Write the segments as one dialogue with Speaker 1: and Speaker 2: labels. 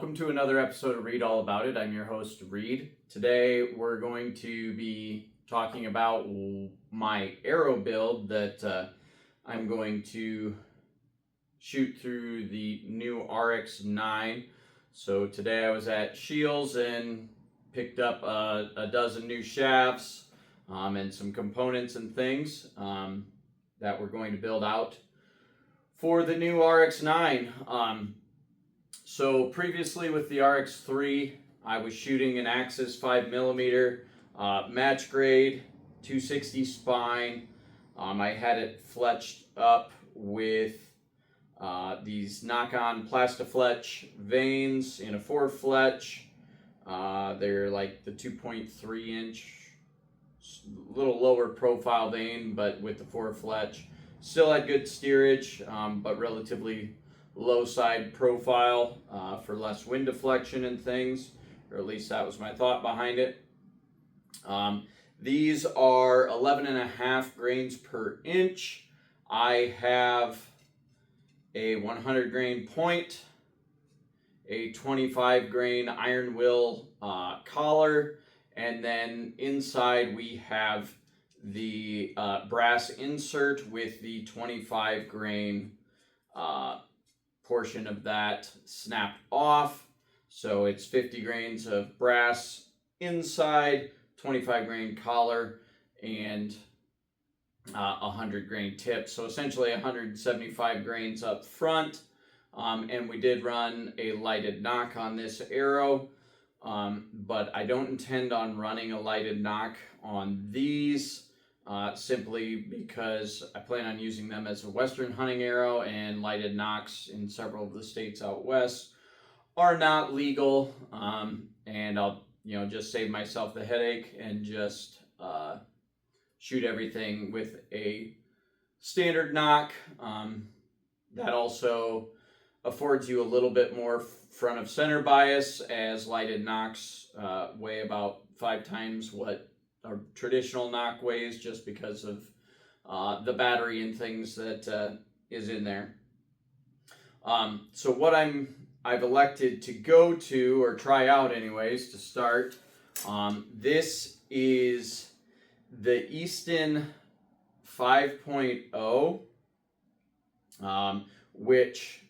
Speaker 1: welcome to another episode of Read All About It. I'm your host, Reed. Today we're going to be talking about my arrow build that I'm going to shoot through the new RX9. So today I was at Shields and picked up a dozen new shafts and some components and things that we're going to build out for the new RX9. So previously with the RX3, I was shooting an Axis 5mm match grade 260 spine. I had it fletched up with these knock-on Plastifletch vanes in a 4-fletch. They're like the 2.3 inch, little lower profile vane, but with the 4-fletch. Still had good steerage, but relatively low side profile for less wind deflection and things, or at least that was my thought behind it. These are 11.5 grains per inch. I have a 100 grain point, a 25 grain iron will collar, and then inside we have the brass insert with the 25 grain portion of that snapped off. So it's 50 grains of brass inside, 25 grain collar, and 100 grain tip. So essentially 175 grains up front. And we did run a lighted knock on this arrow, but I don't intend on running a lighted knock on these. Simply because I plan on using them as a western hunting arrow, and lighted knocks in several of the states out west are not legal, and I'll just save myself the headache and just shoot everything with a standard knock. That also affords you a little bit more front of center bias, as lighted knocks weigh about 5 times what a traditional knock weighs, just because of the battery and things that is in there. So what I've elected to go to, or try out anyways to start, this is the Easton 5.0, which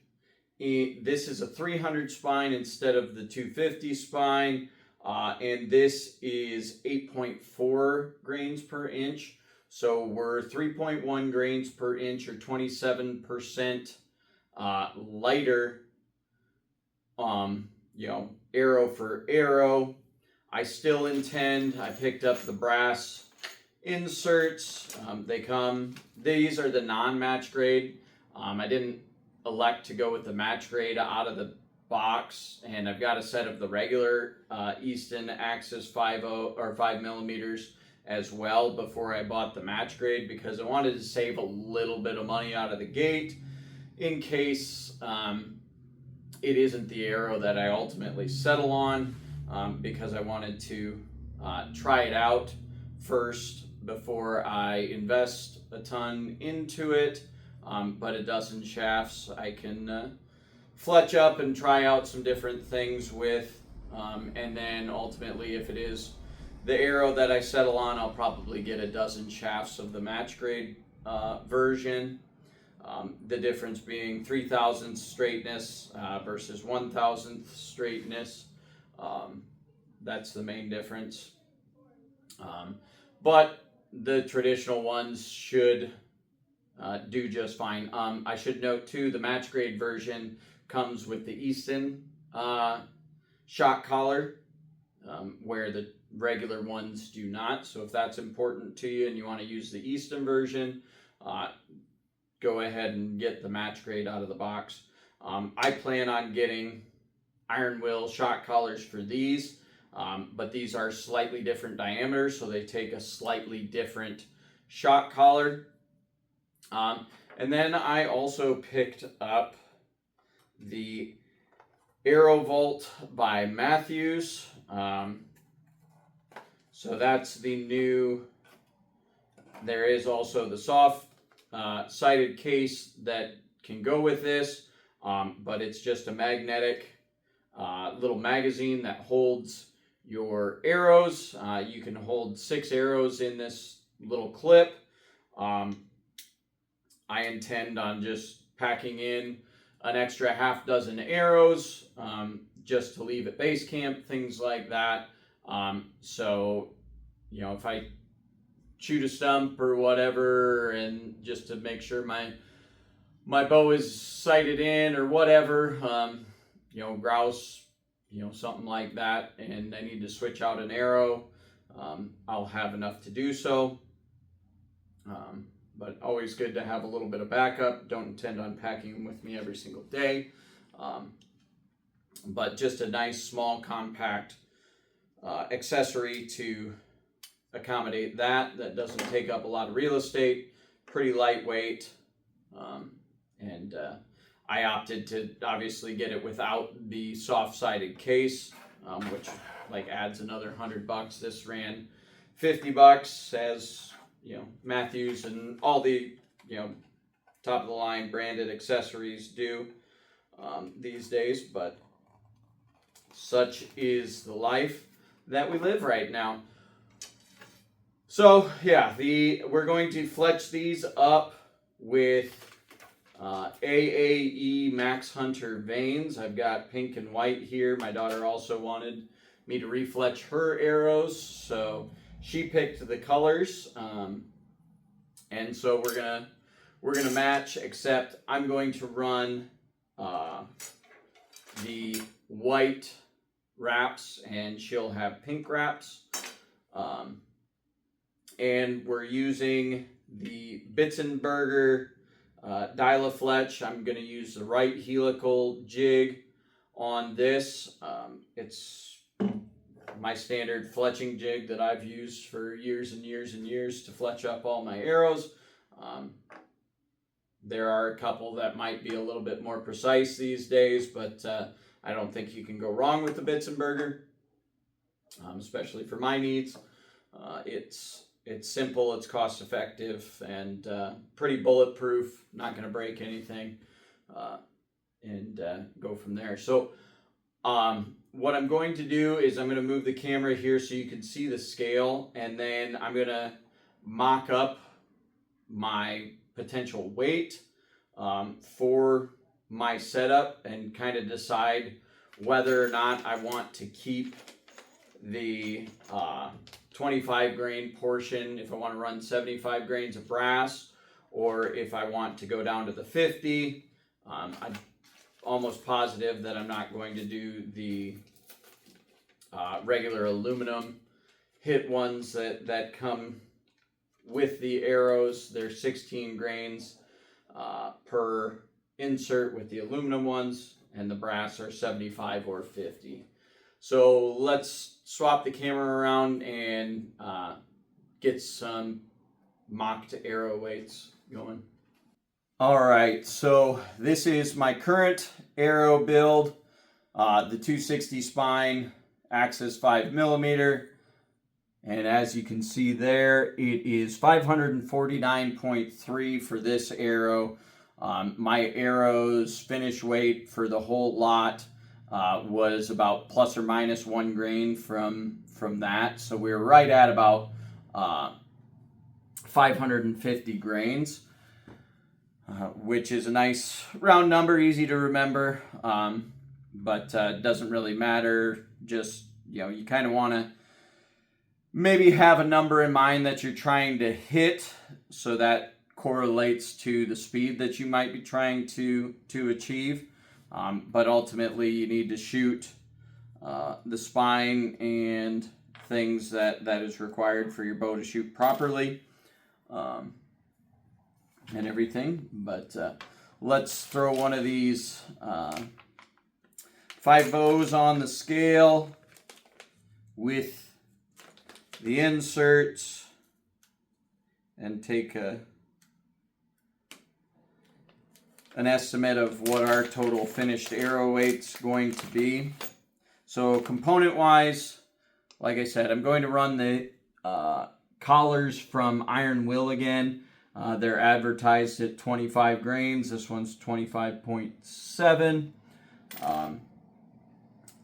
Speaker 1: this is a 300 spine instead of the 250 spine. And this is 8.4 grains per inch. So we're 3.1 grains per inch, or 27% lighter, arrow for arrow. I still intend, I picked up the brass inserts. These are the non-match grade. I didn't elect to go with the match grade out of the box, and I've got a set of the regular Easton Axis 5mm as well before I bought the match grade, because I wanted to save a little bit of money out of the gate in case it isn't the arrow that I ultimately settle on, because I wanted to try it out first before I invest a ton into it. But a dozen shafts I can fletch up and try out some different things with, and then ultimately, if it is the arrow that I settle on, I'll probably get a dozen shafts of the match grade version. The difference being 3/1000 straightness versus 1/1000 straightness. That's the main difference. But the traditional ones should do just fine. I should note too, the match grade version comes with the Easton shock collar, where the regular ones do not. So if that's important to you and you want to use the Easton version, go ahead and get the match grade out of the box. I plan on getting iron will shock collars for these, but these are slightly different diameters, so they take a slightly different shock collar. And then I also picked up the Arrow Vault by Matthews. So that's the new. There is also the soft sided case that can go with this, but it's just a magnetic little magazine that holds your arrows. You can hold 6 arrows in this little clip. I intend on just packing in an extra half dozen arrows just to leave at base camp, things like that. So, you know, if I shoot a stump or whatever, and just to make sure my bow is sighted in or whatever, you know, grouse, you know, something like that, and I need to switch out an arrow, I'll have enough to do so. But always good to have a little bit of backup. Don't intend on packing them with me every single day. But just a nice, small, compact accessory to accommodate that. That doesn't take up a lot of real estate. Pretty lightweight. And I opted to obviously get it without the soft-sided case, which like adds another $100. This ran $50 as, you know, Matthews and all the, you know, top of the line branded accessories do these days, but such is the life that we live right now. So yeah, we're going to fletch these up with AAE Max Hunter vanes. I've got pink and white here. My daughter also wanted me to refletch her arrows, so she picked the colors, and so we're gonna match. Except I'm going to run the white wraps, and she'll have pink wraps. And we're using the Bitzenberger Dial-A-Fletch. I'm going to use the right helical jig on this. It's my standard fletching jig that I've used for years and years and years to fletch up all my arrows. There are a couple that might be a little bit more precise these days, but I don't think you can go wrong with the Bitzenberger, especially for my needs. It's simple, it's cost effective, and pretty bulletproof. Not going to break anything, and go from there. So what I'm going to do is I'm going to move the camera here so you can see the scale, and then I'm going to mock up my potential weight for my setup and kind of decide whether or not I want to keep the 25 grain portion, if I want to run 75 grains of brass, or if I want to go down to the 50. I'm almost positive that I'm not going to do the regular aluminum hit ones that come with the arrows. They're 16 grains per insert with the aluminum ones, and the brass are 75 or 50. So let's swap the camera around and get some mocked arrow weights going. All right, so this is my current arrow build. The 260 spine, axis 5mm, and as you can see there, it is 549.3 for this arrow. My arrow's finish weight for the whole lot was about plus or minus 1 grain from that. So we're right at about 550 grains, which is a nice round number, easy to remember, but doesn't really matter. Just, you know, you kind of want to maybe have a number in mind that you're trying to hit, so that correlates to the speed that you might be trying to achieve. But ultimately you need to shoot the spine and things that is required for your bow to shoot properly, and everything. But let's throw one of these 5 bows on the scale with the inserts and take an estimate of what our total finished arrow weight's going to be. So component wise, like I said, I'm going to run the collars from Iron Will again. They're advertised at 25 grains. This one's 25.7.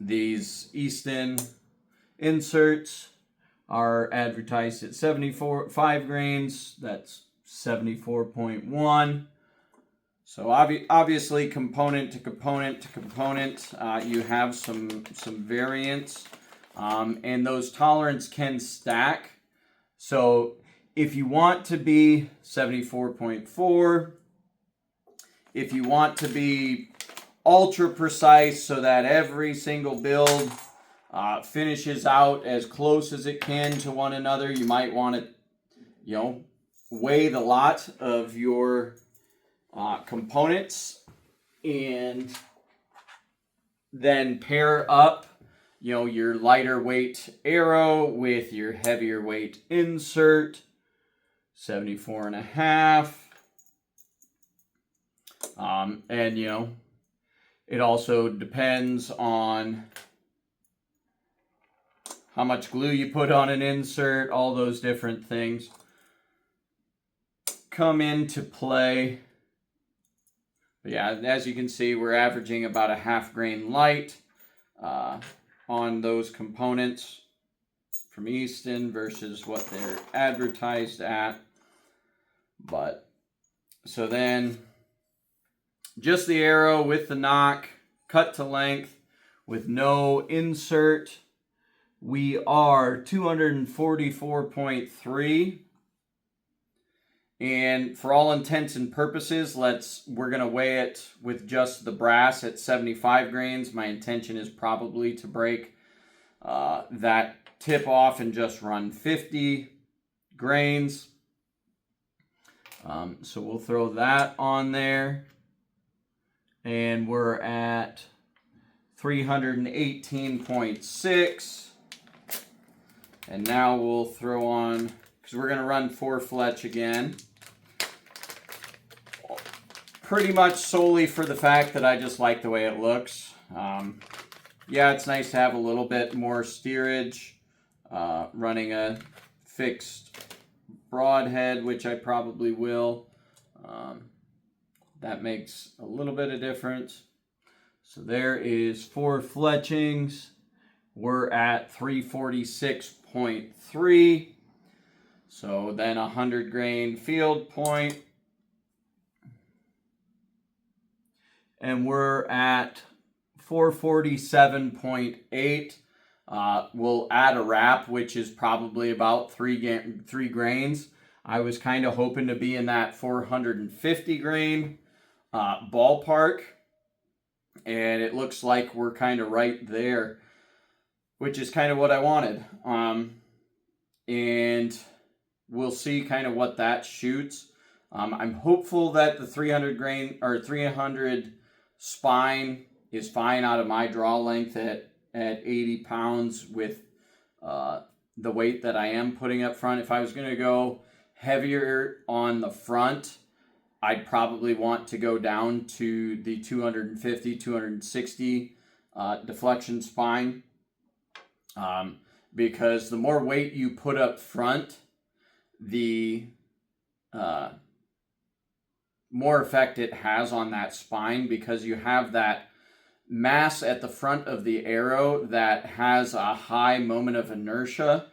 Speaker 1: These Easton inserts are advertised at 75 grains. That's 74.1. So obviously, component to component to component, you have some variance, and those tolerance can stack. So if you want to be 74.4, if you want to be ultra precise so that every single build finishes out as close as it can to one another, you might want to, weigh the lot of your components and then pair up, your lighter weight arrow with your heavier weight insert, 74.5. And it also depends on how much glue you put on an insert. All those different things come into play. But yeah, as you can see, we're averaging about a half grain light on those components from Easton versus what they're advertised at. But so then just the arrow with the knock, cut to length with no insert, we are 244.3. And for all intents and purposes, we're going to weigh it with just the brass at 75 grains. My intention is probably to break that tip off and just run 50 grains. So we'll throw that on there. And we're at 318.6. And now we'll throw on, because we're going to run 4 fletch again. Pretty much solely for the fact that I just like the way it looks. Yeah, it's nice to have a little bit more steerage. Running a fixed broadhead, which I probably will. That makes a little bit of difference. So there is 4 fletchings. We're at 346.3. So then 100 grain field point. And we're at 447.8. We'll add a wrap, which is probably about 3 grains. I was kind of hoping to be in that 450 grain ballpark. And it looks like we're kind of right there, which is kind of what I wanted. And we'll see kind of what that shoots. I'm hopeful that the 300 grain or 300 spine is fine out of my draw length at 80 pounds with the weight that I am putting up front. If I was going to go heavier on the front, I'd probably want to go down to the 250, 260 deflection spine. Because the more weight you put up front, the more effect it has on that spine, because you have that mass at the front of the arrow that has a high moment of inertia,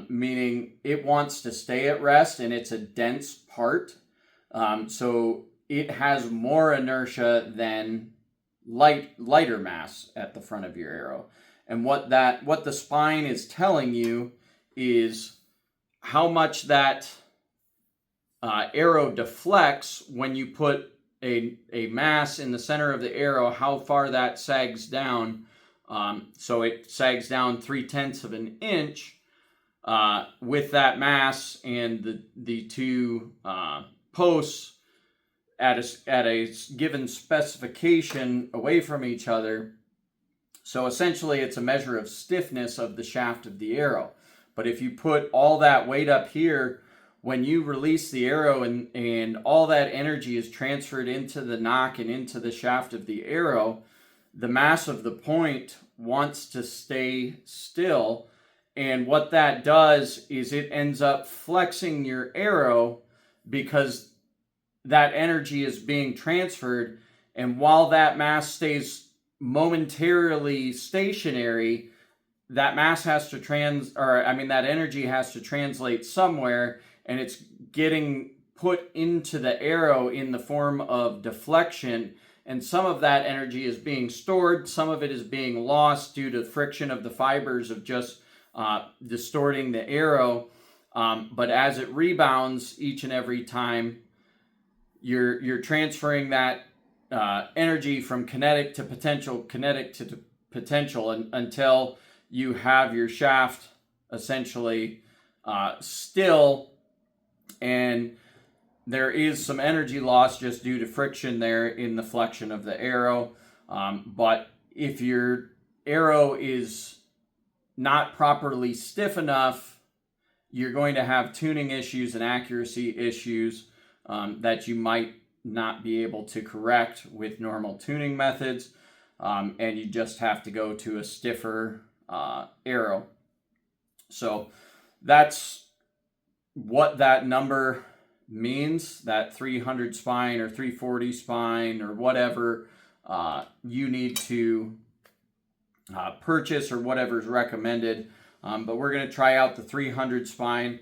Speaker 1: meaning it wants to stay at rest, and it's a dense part. So it has more inertia than lighter mass at the front of your arrow. And what the spine is telling you is how much that arrow deflects when you put a mass in the center of the arrow, how far that sags down. So it sags down 0.3 of an inch with that mass and the 2 posts at a given specification away from each other. So essentially it's a measure of stiffness of the shaft of the arrow. But if you put all that weight up here, when you release the arrow and all that energy is transferred into the nock and into the shaft of the arrow, the mass of the point wants to stay still. And what that does is it ends up flexing your arrow because that energy is being transferred. And while that mass stays momentarily stationary, that mass has to that energy has to translate somewhere, and it's getting put into the arrow in the form of deflection. And some of that energy is being stored, some of it is being lost due to friction of the fibers of just distorting the arrow. But as it rebounds each and every time, you're transferring that energy from kinetic to potential, until you have your shaft essentially still, and there is some energy loss just due to friction there in the flexion of the arrow. But if your arrow is not properly stiff enough, you're going to have tuning issues and accuracy issues that you might not be able to correct with normal tuning methods, and you just have to go to a stiffer arrow. So that's what that number means, that 300 spine or 340 spine or whatever you need to purchase, or whatever's recommended. But we're going to try out the 300 spine.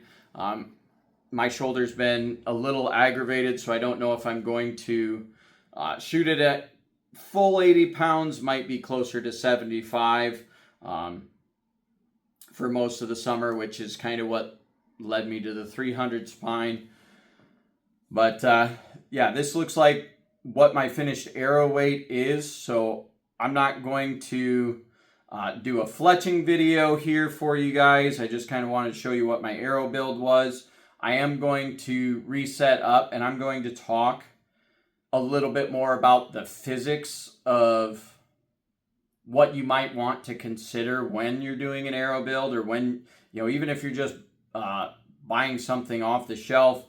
Speaker 1: My shoulder's been a little aggravated, so I don't know if I'm going to shoot it at full 80 pounds. Might be closer to 75 for most of the summer, which is kind of what led me to the 300 spine. But yeah, this looks like what my finished arrow weight is. So I'm not going to do a fletching video here for you guys. I just kind of wanted to show you what my arrow build was. I am going to reset up, and I'm going to talk a little bit more about the physics of what you might want to consider when you're doing an arrow build, or when, even if you're just buying something off the shelf,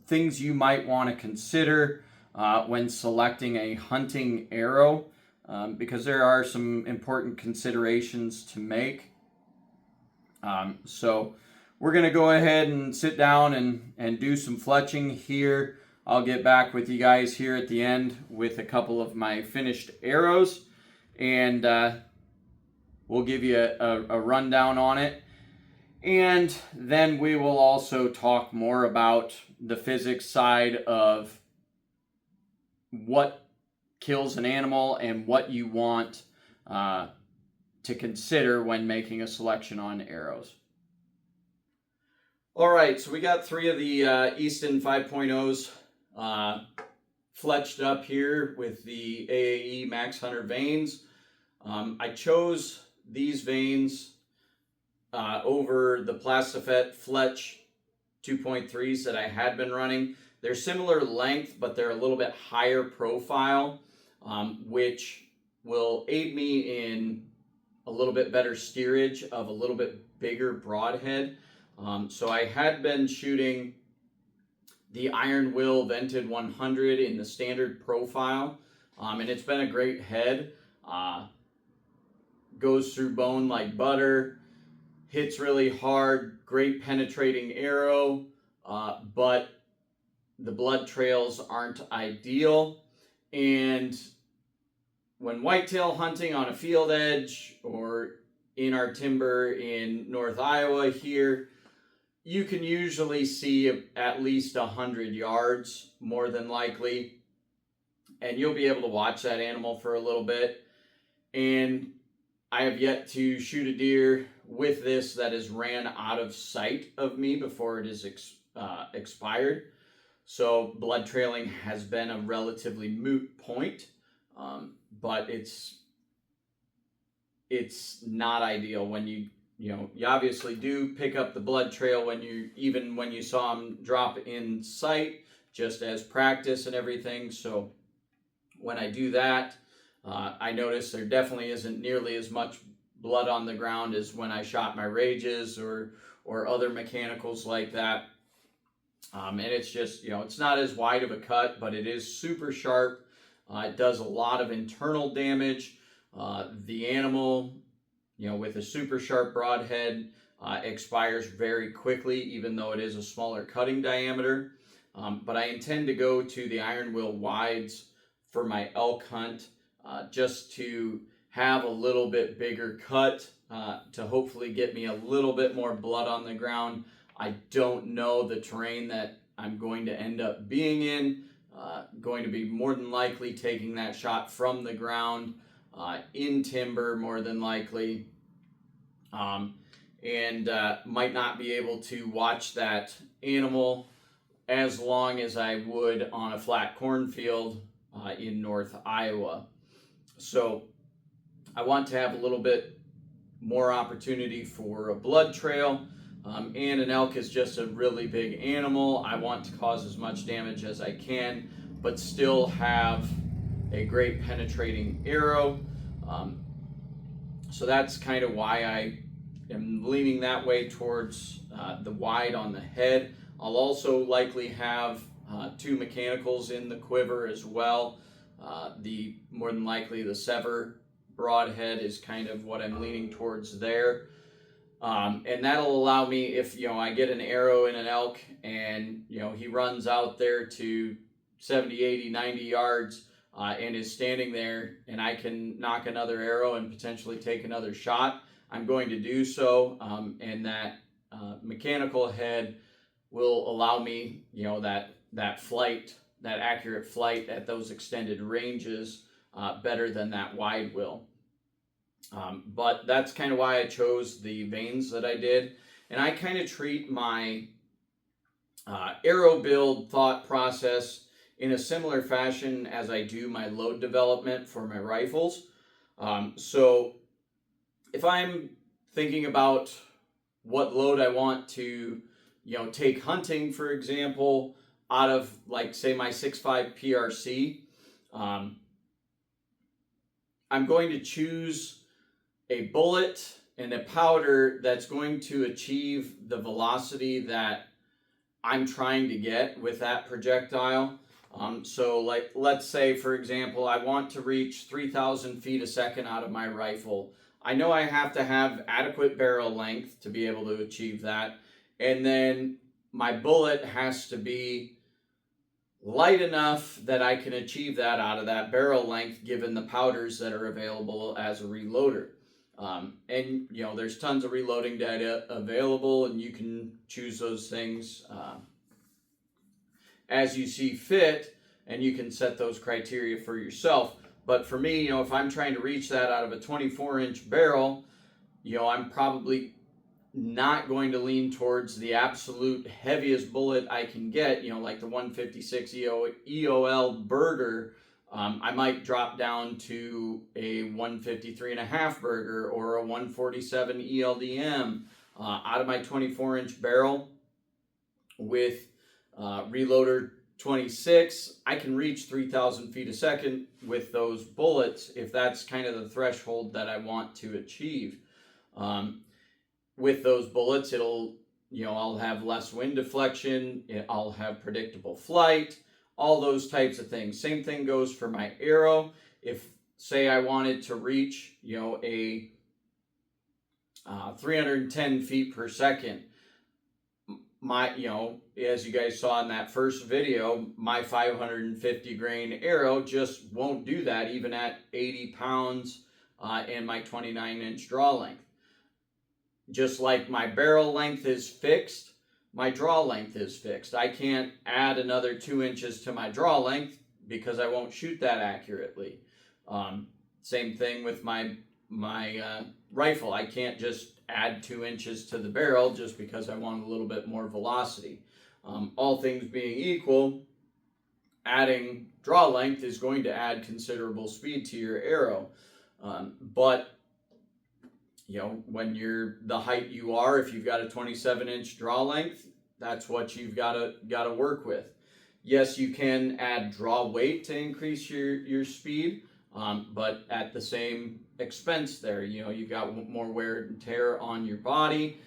Speaker 1: things you might want to consider when selecting a hunting arrow, because there are some important considerations to make. So we're going to go ahead and sit down and do some fletching here. I'll get back with you guys here at the end with a couple of my finished arrows, and we'll give you a rundown on it. And then we will also talk more about the physics side of what kills an animal and what you want to consider when making a selection on arrows. All right, so we got 3 of the Easton 5.0s fletched up here with the AAE Max Hunter vanes. I chose these vanes over the Plastifet Fletch 2.3s that I had been running. They're similar length, but they're a little bit higher profile, which will aid me in a little bit better steerage of a little bit bigger broadhead. So I had been shooting the Iron Will Vented 100 in the standard profile, and it's been a great head. Goes through bone like butter, hits really hard, great penetrating arrow, but the blood trails aren't ideal. And when whitetail hunting on a field edge or in our timber in North Iowa here, you can usually see at least 100 yards, more than likely, and you'll be able to watch that animal for a little bit. And I have yet to shoot a deer with this that has ran out of sight of me before it is expired. So blood trailing has been a relatively moot point, but it's not ideal when you obviously do pick up the blood trail when you saw them drop in sight, just as practice and everything. So when I do that, I notice there definitely isn't nearly as much blood on the ground as when I shot my Rages or other mechanicals like that. And it's just, it's not as wide of a cut, but it is super sharp. It does a lot of internal damage. The animal, with a super sharp broadhead, expires very quickly, even though it is a smaller cutting diameter. But I intend to go to the Iron Will wides for my elk hunt just to have a little bit bigger cut to hopefully get me a little bit more blood on the ground. I don't know the terrain that I'm going to end up being in. Going to be more than likely taking that shot from the ground in timber, more than likely, and might not be able to watch that animal as long as I would on a flat cornfield in North Iowa. So I want to have a little bit more opportunity for a blood trail. And an elk is just a really big animal. I want to cause as much damage as I can, but still have a great penetrating arrow. So that's kind of why I am leaning that way towards the wide on the head. I'll also likely have 2 mechanicals in the quiver as well. More than likely the Sever broadhead is kind of what I'm leaning towards there. And that'll allow me, if I get an arrow in an elk and he runs out there to 70, 80, 90 yards and is standing there, and I can knock another arrow and potentially take another shot, I'm going to do so. And that mechanical head will allow me that flight, that accurate flight at those extended ranges better than that wide will. But that's kind of why I chose the vanes that I did. And I kind of treat my arrow build thought process in a similar fashion as I do my load development for my rifles. So if I'm thinking about what load I want to take hunting, for example, out of, like, say, my 6.5 PRC, I'm going to choose a bullet and a powder that's going to achieve the velocity that I'm trying to get with that projectile. So, like, let's say, for example, I want to reach 3,000 feet a second out of my rifle. I know I have to have adequate barrel length to be able to achieve that. And then my bullet has to be light enough that I can achieve that out of that barrel length, given the powders that are available as a reloader. And there's tons of reloading data available, and you can choose those things as you see fit, and you can set those criteria for yourself. But for me, if I'm trying to reach that out of a 24-inch barrel, I'm probably not going to lean towards the absolute heaviest bullet I can get, like the 156 EOL Burger. I might drop down to a 153.5 Burger or a 147 ELDM out of my 24-inch barrel. With Reloader 26, I can reach 3,000 feet a second with those bullets if that's kind of the threshold that I want to achieve. With those bullets, I'll have less wind deflection, I'll have predictable flight, all those types of things. Same thing goes for my arrow. If, say, I wanted to reach, a 310 feet per second, as you guys saw in that first video, my 550 grain arrow just won't do that, even at 80 pounds and my 29-inch draw length. Just like my barrel length is fixed, my draw length is fixed. I can't add another 2 inches to my draw length because I won't shoot that accurately. Same thing with my rifle. I can't just add 2 inches to the barrel just because I want a little bit more velocity. All things being equal, adding draw length is going to add considerable speed to your arrow. But when you're the height you are, if you've got a 27-inch draw length, that's what you've got to work with. Yes, you can add draw weight to increase your speed, but at the same expense there. You've got more wear and tear on your body,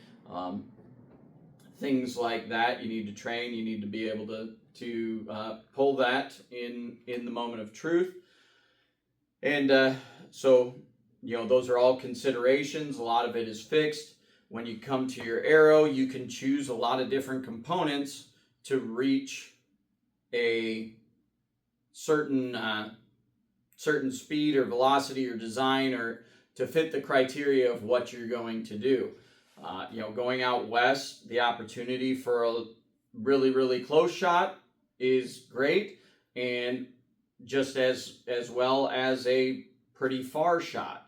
Speaker 1: things like that. You need to train. You need to be able to pull that in the moment of truth. And so those are all considerations. A lot of it is fixed. When you come to your arrow, you can choose a lot of different components to reach a certain certain speed or velocity or design or to fit the criteria of what you're going to do. Going out west, the opportunity for a really, really close shot is great, and just as well as a pretty far shot.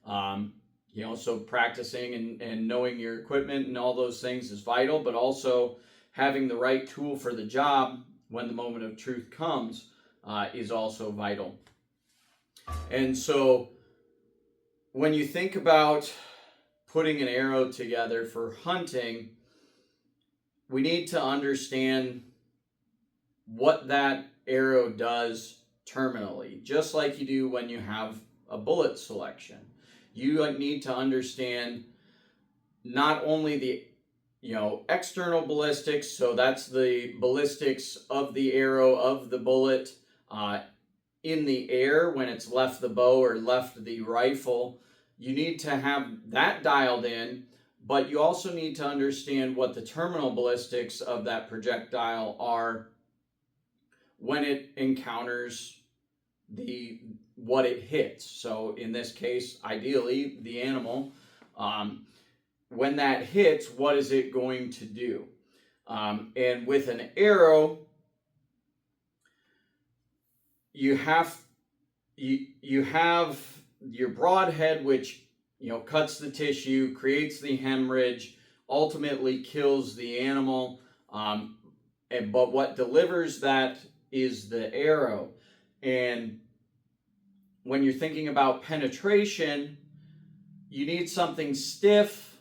Speaker 1: So practicing and knowing your equipment and all those things is vital, but also having the right tool for the job when the moment of truth comes is also vital. And so when you think about putting an arrow together for hunting, we need to understand what that arrow does terminally, just like you do when you have a bullet selection. You need to understand not only the external ballistics, so that's the ballistics of the arrow, of the bullet in the air when it's left the bow or left the rifle. You need to have that dialed in, but you also need to understand what the terminal ballistics of that projectile are when it encounters what it hits. So in this case, ideally, the animal, when that hits, what is it going to do? And with an arrow, you have your broadhead, which cuts the tissue, creates the hemorrhage, ultimately kills the animal. But what delivers that is the arrow. And when you're thinking about penetration, you need something stiff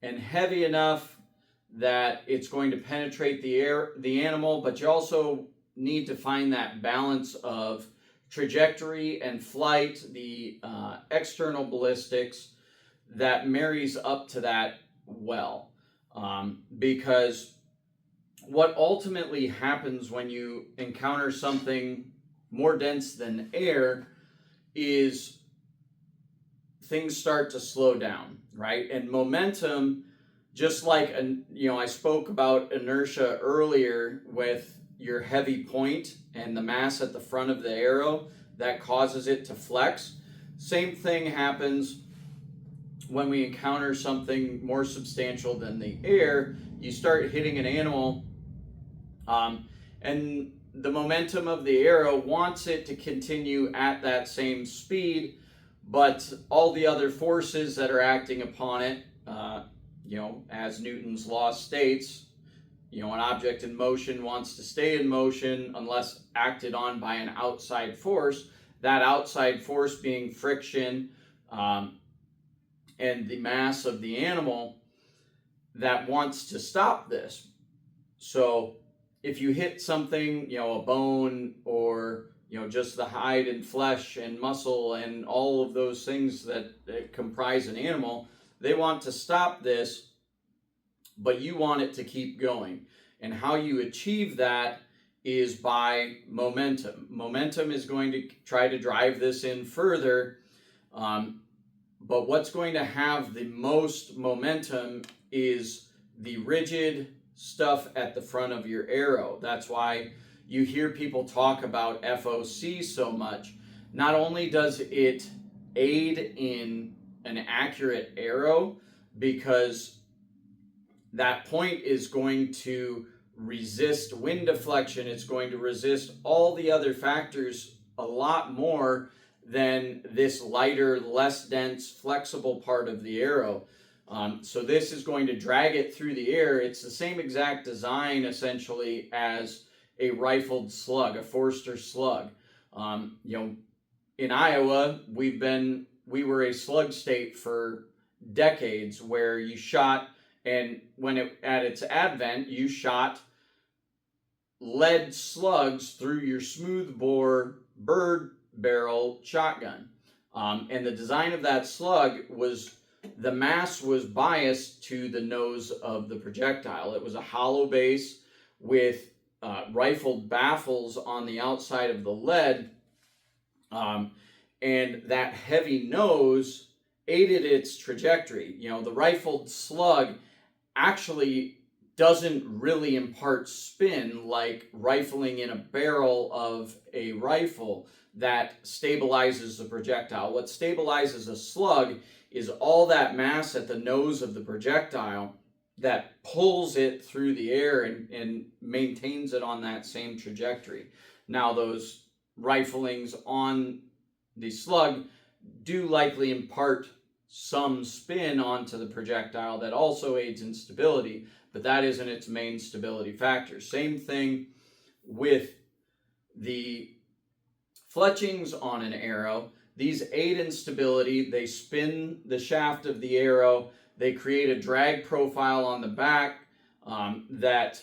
Speaker 1: and heavy enough that it's going to penetrate the animal, but you also need to find that balance of trajectory and flight, the external ballistics that marries up to that well. Because what ultimately happens when you encounter something more dense than air is things start to slow down, right? And momentum, just like I spoke about inertia earlier with your heavy point and the mass at the front of the arrow that causes it to flex. Same thing happens when we encounter something more substantial than the air. You start hitting an animal, and the momentum of the arrow wants it to continue at that same speed, but all the other forces that are acting upon it, as Newton's law states, an object in motion wants to stay in motion unless acted on by an outside force. That outside force being friction and the mass of the animal that wants to stop this. So if you hit something, a bone or, just the hide and flesh and muscle and all of those things that comprise an animal, they want to stop this, but you want it to keep going. And how you achieve that is by momentum. Momentum is going to try to drive this in further, but what's going to have the most momentum is the rigid stuff at the front of your arrow. That's why you hear people talk about FOC so much. Not only does it aid in an accurate arrow, because that point is going to resist wind deflection, it's going to resist all the other factors a lot more than this lighter, less dense, flexible part of the arrow. So this is going to drag it through the air. It's the same exact design essentially as a rifled slug, a Forster slug. In Iowa, we were a slug state for decades, where you shot, and at its advent, you shot lead slugs through your smooth bore bird barrel shotgun. And the design of that slug was, the mass was biased to the nose of the projectile. It was a hollow base with rifled baffles on the outside of the lead, and that heavy nose aided its trajectory. The rifled slug actually doesn't really impart spin like rifling in a barrel of a rifle that stabilizes the projectile. What stabilizes a slug is all that mass at the nose of the projectile that pulls it through the air and maintains it on that same trajectory. Now, those riflings on the slug do likely impart some spin onto the projectile that also aids in stability, but that isn't its main stability factor. Same thing with the fletchings on an arrow. These aid in stability. They spin the shaft of the arrow. They create a drag profile on the back that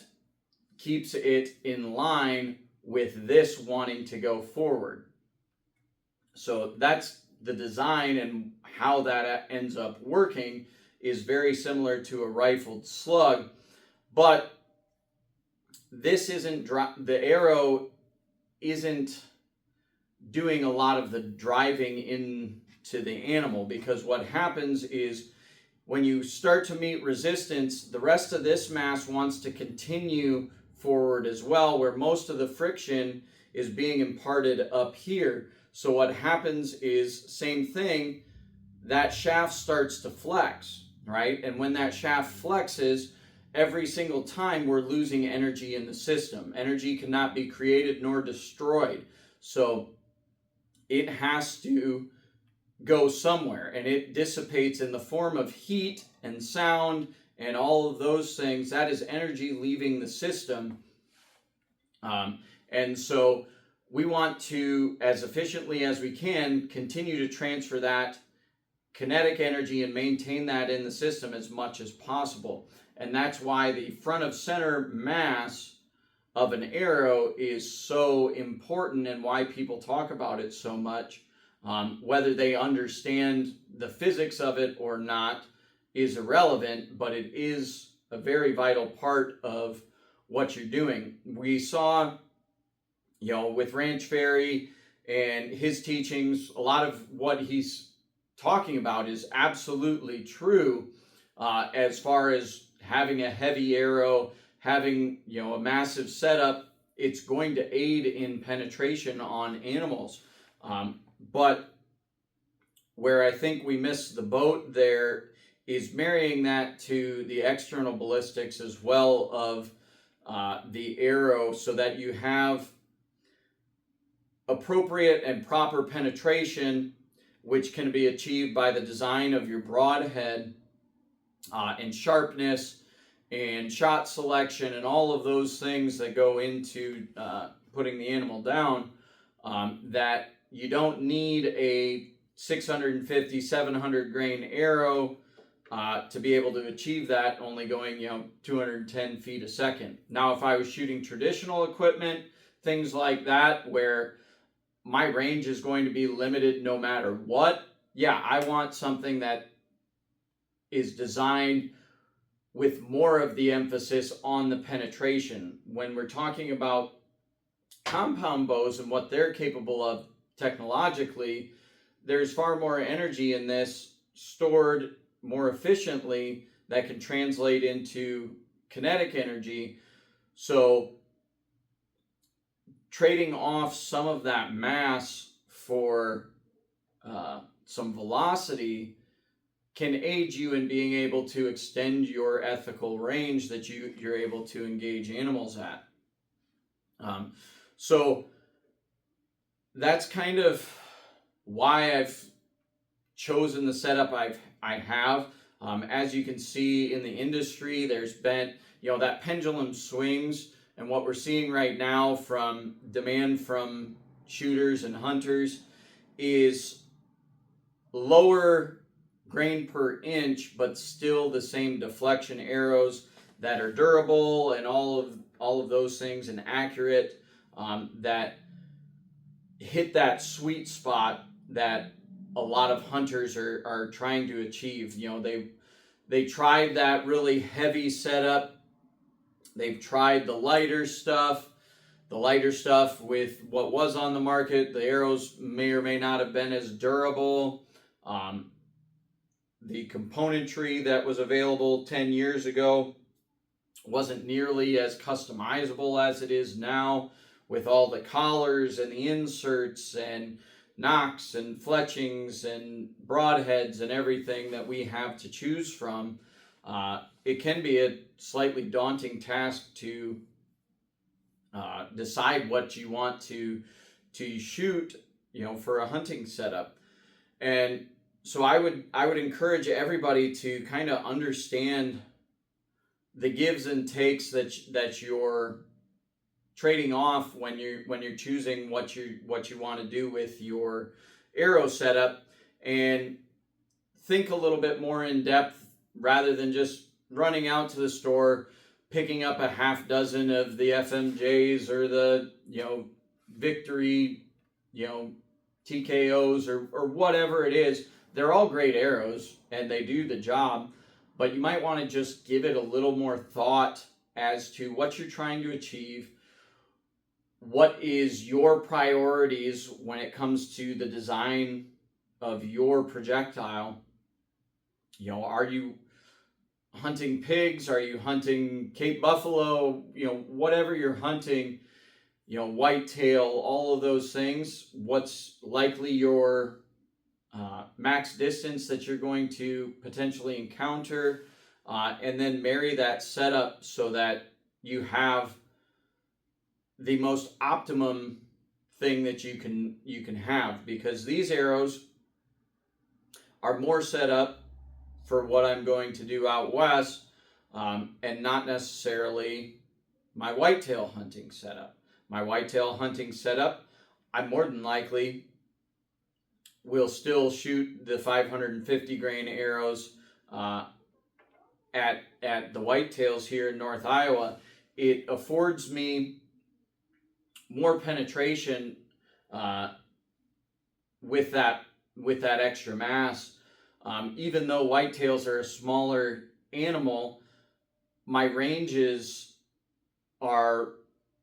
Speaker 1: keeps it in line with this wanting to go forward. So that's the design, and how that ends up working is very similar to a rifled slug, but this isn't the arrow isn't doing a lot of the driving into the animal, because what happens is when you start to meet resistance, the rest of this mass wants to continue forward as well, where most of the friction is being imparted up here. So what happens is, same thing, that shaft starts to flex, right? And when that shaft flexes, every single time we're losing energy in the system. Energy cannot be created nor destroyed. So it has to go somewhere, and it dissipates in the form of heat and sound and all of those things. That is energy leaving the system. And so we want to, as efficiently as we can, continue to transfer that kinetic energy and maintain that in the system as much as possible. And that's why the front of center mass of an arrow is so important, and why people talk about it so much. Whether they understand the physics of it or not is irrelevant, but it is a very vital part of what you're doing. We saw, with Ranch Fairy and his teachings, a lot of what he's talking about is absolutely true, as far as having a heavy arrow, having, a massive setup. It's going to aid in penetration on animals. But where I think we missed the boat there is marrying that to the external ballistics as well of the arrow, so that you have appropriate and proper penetration, which can be achieved by the design of your broadhead and sharpness and shot selection and all of those things that go into putting the animal down, that you don't need a 650, 700 grain arrow to be able to achieve that, only going 210 feet a second. Now, if I was shooting traditional equipment, things like that, where my range is going to be limited no matter what, I want something that is designed with more of the emphasis on the penetration. When we're talking about compound bows and what they're capable of technologically, there's far more energy in this stored more efficiently that can translate into kinetic energy. So trading off some of that mass for some velocity can aid you in being able to extend your ethical range that you're able to engage animals at. So that's kind of why I've chosen the setup I have. As you can see in the industry, there's been, that pendulum swings, and what we're seeing right now from demand from shooters and hunters is lower grain per inch, but still the same deflection arrows that are durable and all of those things, and accurate, that hit that sweet spot that a lot of hunters are trying to achieve. They tried that really heavy setup. They've tried the lighter stuff with what was on the market. The arrows may or may not have been as durable. The componentry that was available 10 years ago wasn't nearly as customizable as it is now, with all the collars and the inserts and nocks and fletchings and broadheads and everything that we have to choose from. It can be a slightly daunting task to decide what you want to shoot, for a hunting setup. And so I would encourage everybody to kind of understand the gives and takes that you're trading off when you're choosing what you want to do with your arrow setup, and think a little bit more in depth rather than just running out to the store, picking up a half dozen of the FMJs or the Victory TKOs or whatever it is. They're all great arrows and they do the job, but you might want to just give it a little more thought as to what you're trying to achieve. What is your priorities when it comes to the design of your projectile? Are you hunting pigs? Are you hunting Cape buffalo? Whatever you're hunting, whitetail, all of those things. What's likely your max distance that you're going to potentially encounter, and then marry that setup so that you have the most optimum thing that you can have, because these arrows are more set up for what I'm going to do out west, and not necessarily my whitetail hunting setup. My whitetail hunting setup, I more than likely will still shoot the 550 grain arrows at the whitetails here in North Iowa. It affords me more penetration with that extra mass. Even though whitetails are a smaller animal, my ranges are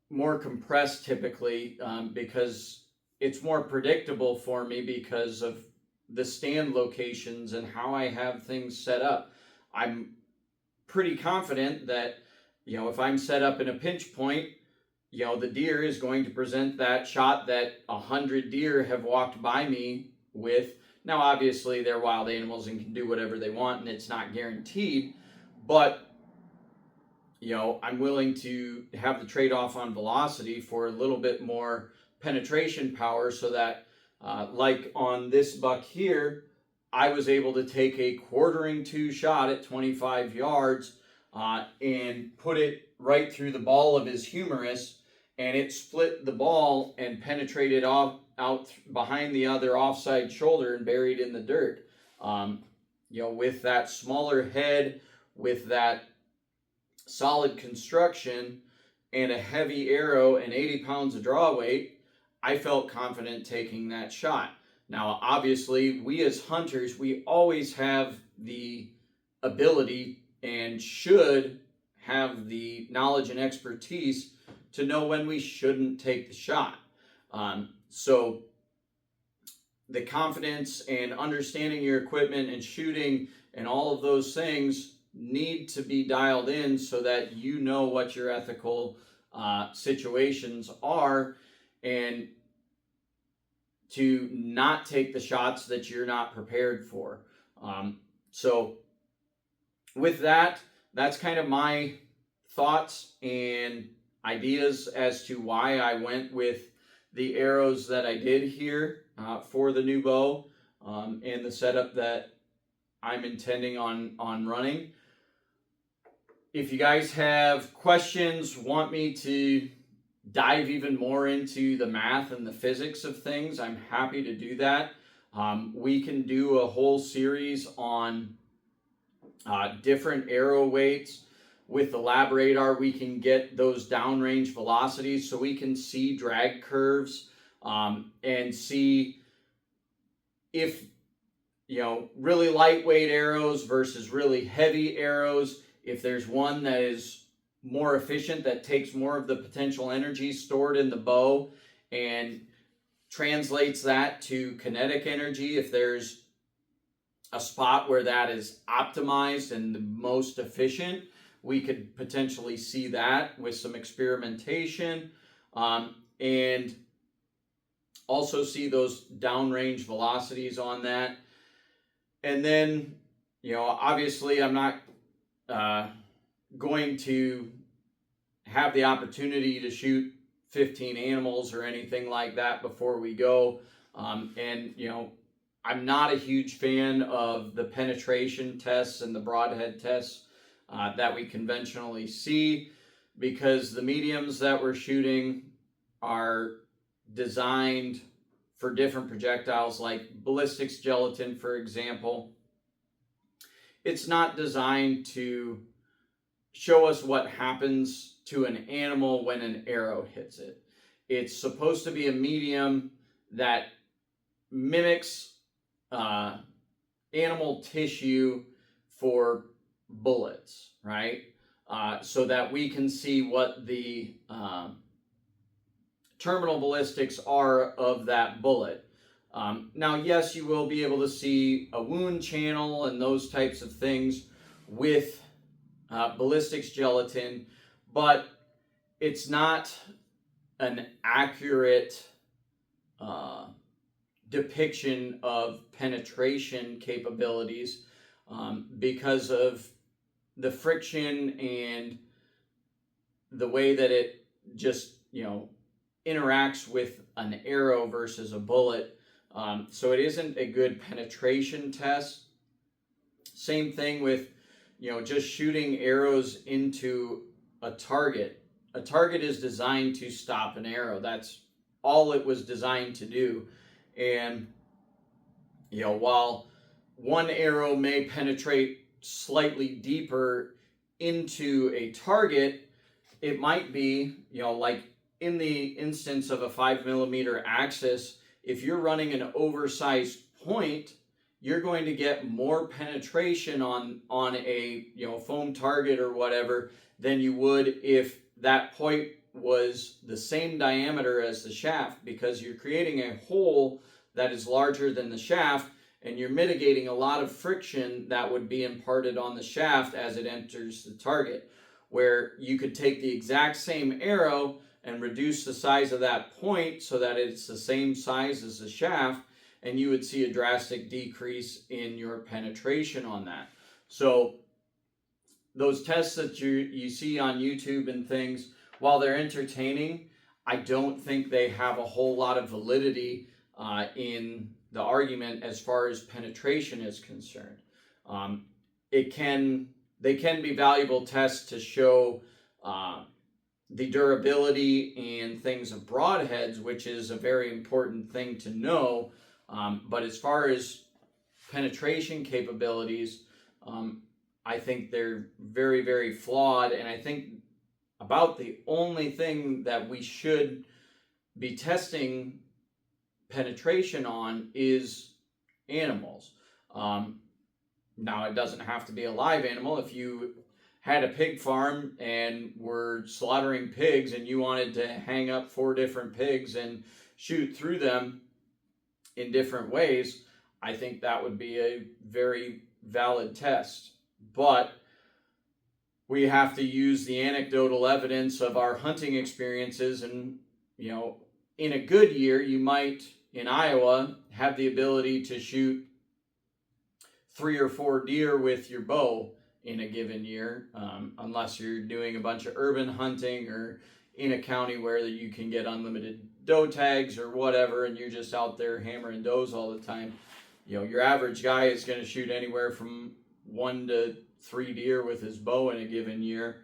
Speaker 1: more compressed typically, because it's more predictable for me because of the stand locations and how I have things set up. I'm pretty confident that, if I'm set up in a pinch point, the deer is going to present that shot that 100 deer have walked by me with. Now, obviously, they're wild animals and can do whatever they want, and it's not guaranteed, but I'm willing to have the trade-off on velocity for a little bit more penetration power, so that like on this buck here, I was able to take a quartering two shot at 25 yards and put it right through the ball of his humerus, and it split the ball and penetrated out behind the other offside shoulder and buried in the dirt. With that smaller head, with that solid construction and a heavy arrow and 80 pounds of draw weight, I felt confident taking that shot. Now, obviously, we as hunters, we always have the ability and should have the knowledge and expertise to know when we shouldn't take the shot. So the confidence and understanding your equipment and shooting and all of those things need to be dialed in so that you know what your ethical situations are, and to not take the shots that you're not prepared for. So with that, that's kind of my thoughts and ideas as to why I went with the arrows that I did here for the new bow, and the setup that I'm intending on running. If you guys have questions, want me to dive even more into the math and the physics of things, I'm happy to do that. We can do a whole series on different arrow weights. With the lab radar, we can get those downrange velocities, so we can see drag curves and see if, really lightweight arrows versus really heavy arrows, if there's one that is more efficient, that takes more of the potential energy stored in the bow and translates that to kinetic energy, if there's a spot where that is optimized and the most efficient. we could potentially see that with some experimentation, and also see those downrange velocities on that. And then, obviously I'm not going to have the opportunity to shoot 15 animals or anything like that before we go. And I'm not a huge fan of the penetration tests and the broadhead tests that we conventionally see, because the mediums that we're shooting are designed for different projectiles, like ballistics gelatin, for example. It's not designed to show us what happens to an animal when an arrow hits it. It's supposed to be a medium that mimics animal tissue for bullets, right? So that we can see what the terminal ballistics are of that bullet. Now, yes, you will be able to see a wound channel and those types of things with ballistics gelatin, but it's not an accurate depiction of penetration capabilities because of the friction and the way that it just, interacts with an arrow versus a bullet. So it isn't a good penetration test. Same thing with, just shooting arrows into a target. A target is designed to stop an arrow. That's all it was designed to do. And, while one arrow may penetrate slightly deeper into a target, it might be, like in the instance of a 5mm axis, if you're running an oversized point, you're going to get more penetration on a foam target or whatever than you would if that point was the same diameter as the shaft, because you're creating a hole that is larger than the shaft, and you're mitigating a lot of friction that would be imparted on the shaft as it enters the target. Where you could take the exact same arrow and reduce the size of that point so that it's the same size as the shaft, and you would see a drastic decrease in your penetration on that. So those tests that you see on YouTube and things, while they're entertaining, I don't think they have a whole lot of validity in the argument as far as penetration is concerned. They can be valuable tests to show the durability and things of broadheads, which is a very important thing to know. But as far as penetration capabilities, I think they're very, very flawed. And I think about the only thing that we should be testing penetration on is animals. Now, it doesn't have to be a live animal. If you had a pig farm and were slaughtering pigs and you wanted to hang up 4 different pigs and shoot through them in different ways, I think that would be a very valid test. But we have to use the anecdotal evidence of our hunting experiences. And, in a good year, you might, in Iowa, have the ability to shoot 3 or 4 deer with your bow in a given year, unless you're doing a bunch of urban hunting or in a county where you can get unlimited doe tags or whatever, and you're just out there hammering does all the time. Your average guy is going to shoot anywhere from 1 to 3 deer with his bow in a given year.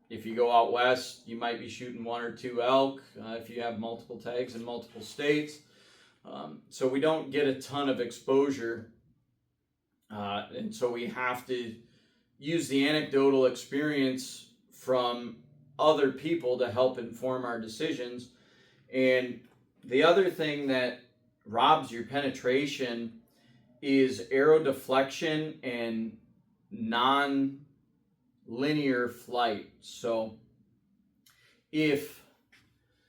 Speaker 1: If you go out west, you might be shooting 1 or 2 elk if you have multiple tags in multiple states. So we don't get a ton of exposure, and so we have to use the anecdotal experience from other people to help inform our decisions. And the other thing that robs your penetration is arrow deflection and non-linear flight. So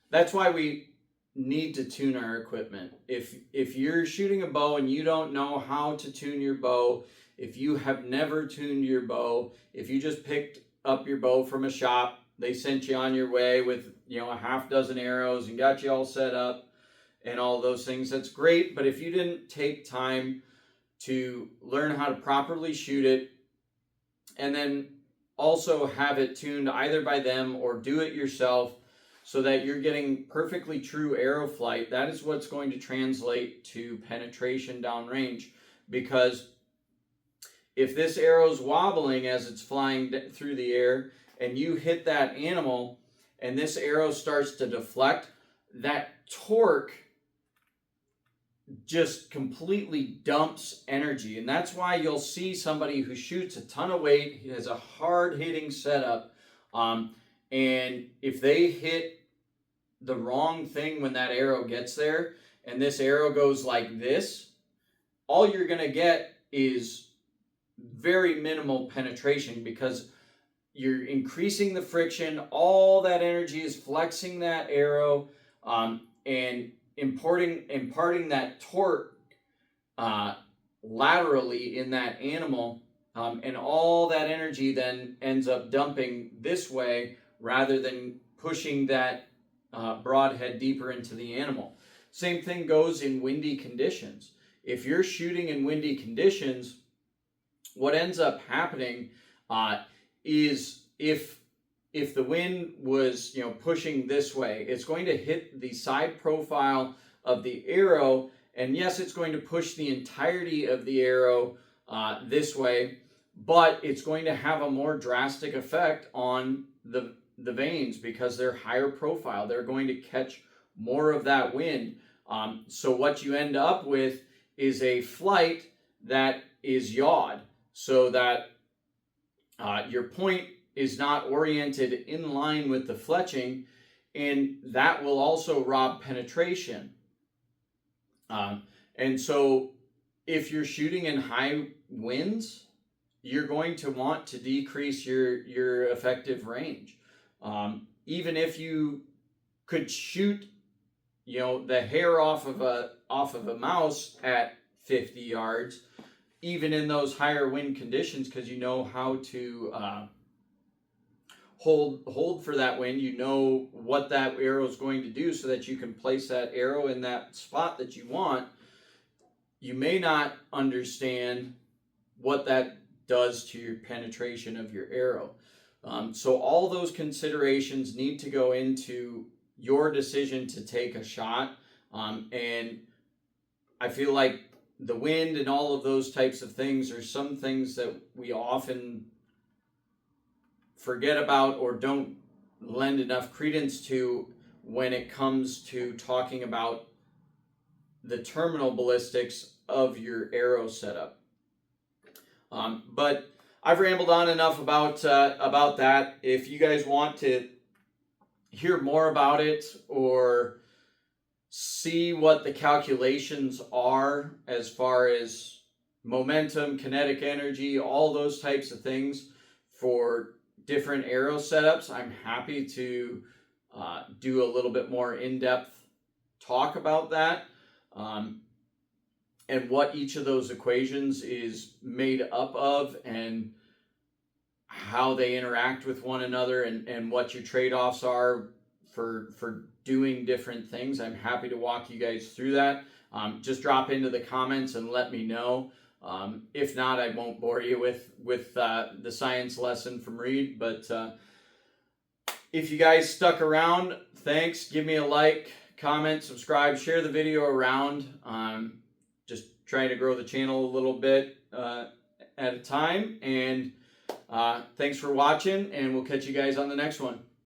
Speaker 1: that's why we need to tune our equipment. If you're shooting a bow and you don't know how to tune your bow, if you have never tuned your bow, if you just picked up your bow from a shop, they sent you on your way with, you know, a half dozen arrows and got you all set up and all those things, that's great. But if you didn't take time to learn how to properly shoot it, and then also have it tuned either by them or do it yourself so that you're getting perfectly true arrow flight, that is what's going to translate to penetration downrange. Because if this arrow's wobbling as it's flying through the air and you hit that animal and this arrow starts to deflect, that torque just completely dumps energy. And that's why you'll see somebody who shoots a ton of weight, he has a hard hitting setup, and if they hit the wrong thing when that arrow gets there and this arrow goes like this, all you're going to get is very minimal penetration, because you're increasing the friction, all that energy is flexing that arrow, and imparting that torque laterally in that animal, and all that energy then ends up dumping this way rather than pushing that broadhead deeper into the animal. Same thing goes in windy conditions. If you're shooting in windy conditions, what ends up happening is if the wind was, you know, pushing this way, it's going to hit the side profile of the arrow, and yes, it's going to push the entirety of the arrow this way, but it's going to have a more drastic effect on the vanes because they're higher profile. They're going to catch more of that wind. So what you end up with is a flight that is yawed, so that your point is not oriented in line with the fletching, and that will also rob penetration. And so if you're shooting in high winds, you're going to want to decrease your effective range. Even if you could shoot, you know, the hair off of a mouse at 50 yards, even in those higher wind conditions, because you know how to hold for that wind, you know what that arrow is going to do so that you can place that arrow in that spot that you want. You may not understand what that does to your penetration of your arrow. So all those considerations need to go into your decision to take a shot. And I feel like the wind and all of those types of things are some things that we often forget about or don't lend enough credence to when it comes to talking about the terminal ballistics of your arrow setup. But I've rambled on enough about that. If you guys want to hear more about it or see what the calculations are as far as momentum, kinetic energy, all those types of things for different arrow setups, I'm happy to do a little bit more in-depth talk about that, and what each of those equations is made up of and how they interact with one another, and what your trade-offs are for doing different things. I'm happy to walk you guys through that. Just drop into the comments and let me know. If not, I won't bore you with the science lesson from Reed. But if you guys stuck around, thanks. Give me a like, comment, subscribe, share the video around. Just trying to grow the channel a little bit at a time. And thanks for watching, and we'll catch you guys on the next one.